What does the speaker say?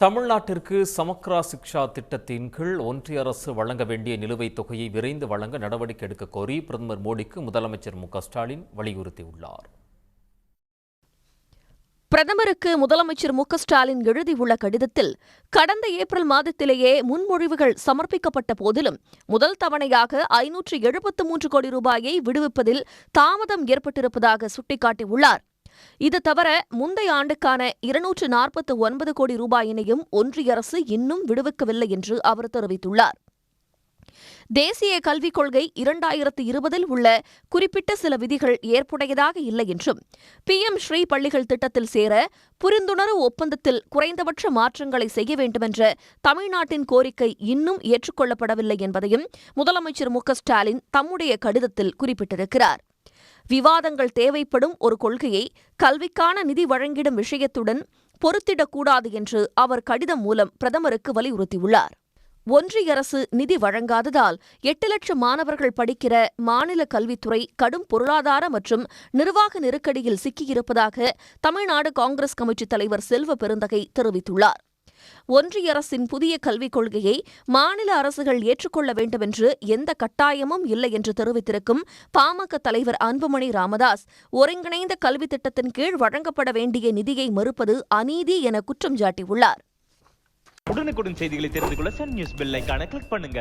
தமிழ்நாட்டிற்கு சமக்ரா சிக்ஷா திட்டத்தின் கீழ் ஒன்றிய அரசு வழங்க வேண்டிய நிலுவைத் தொகையை விரைந்து வழங்க நடவடிக்கை எடுக்க கோரி பிரதமர் மோடிக்கு முதலமைச்சர் மு.க.ஸ்டாலின் வலியுறுத்தியுள்ளார். பிரதமருக்கு முதலமைச்சர் மு.க.ஸ்டாலின் எழுதியுள்ள கடிதத்தில், கடந்த ஏப்ரல் மாதத்திலேயே முன்மொழிவுகள் சமர்ப்பிக்கப்பட்ட போதிலும் முதல் தவணையாக 573 கோடி ரூபாயை விடுவிப்பதில் தாமதம் ஏற்பட்டிருப்பதாக சுட்டிக்காட்டியுள்ளார். இது தவிர முந்தைய ஆண்டுக்கான 249 கோடி ரூபாயினையும் ஒன்றிய அரசு இன்னும் விடுவிக்கவில்லை என்று அவர் தெரிவித்துள்ளார். தேசிய கல்விக் கொள்கை 2020 உள்ள குறிப்பிட்ட சில விதிகள் ஏற்புடையதாக இல்லை என்றும், PM ஸ்ரீ பள்ளிகள் திட்டத்தில் சேர புரிந்துணர்வு ஒப்பந்தத்தில் குறைந்தபட்ச மாற்றங்களை செய்ய வேண்டுமென்ற தமிழ்நாட்டின் கோரிக்கை இன்னும் ஏற்றுக்கொள்ளப்படவில்லை என்பதையும் முதலமைச்சர் மு.க.ஸ்டாலின் தம்முடைய கடிதத்தில் குறிப்பிட்டிருக்கிறார். விவாதங்கள் தேவைப்படும் ஒரு கொள்கையை கல்விக்கான நிதி வழங்கிடும் விஷயத்துடன் பொருத்திடக்கூடாது என்று அவர் கடிதம் மூலம் பிரதமருக்கு வலியுறுத்தியுள்ளார். ஒன்றிய அரசு நிதி வழங்காததால் 8 லட்சம் மாணவர்கள் படிக்கிற மாநில கல்வித்துறை கடும் பொருளாதார மற்றும் நிர்வாக நெருக்கடியில் சிக்கியிருப்பதாக தமிழ்நாடு காங்கிரஸ் கமிட்டி தலைவர் செல்வ பெருந்தகை தெரிவித்துள்ளார். ஒன்றிய அரசின் புதிய கல்விக் கொள்கையை மாநில அரசுகள் ஏற்றுக்கொள்ள வேண்டுமென்று எந்த கட்டாயமும் இல்லை என்று தெரிவித்திருக்கும் பாமக தலைவர் அன்புமணி ராமதாஸ், ஒருங்கிணைந்த கல்வி திட்டத்தின் கீழ் வழங்கப்பட வேண்டிய நிதியை மறுப்பது அநீதி என குற்றம் சாட்டியுள்ளார். உடனுக்குடன் செய்திகளை தெரிந்து கொள்ள சன் நியூஸ் பெல் ஐகானை கிளிக் பண்ணுங்க.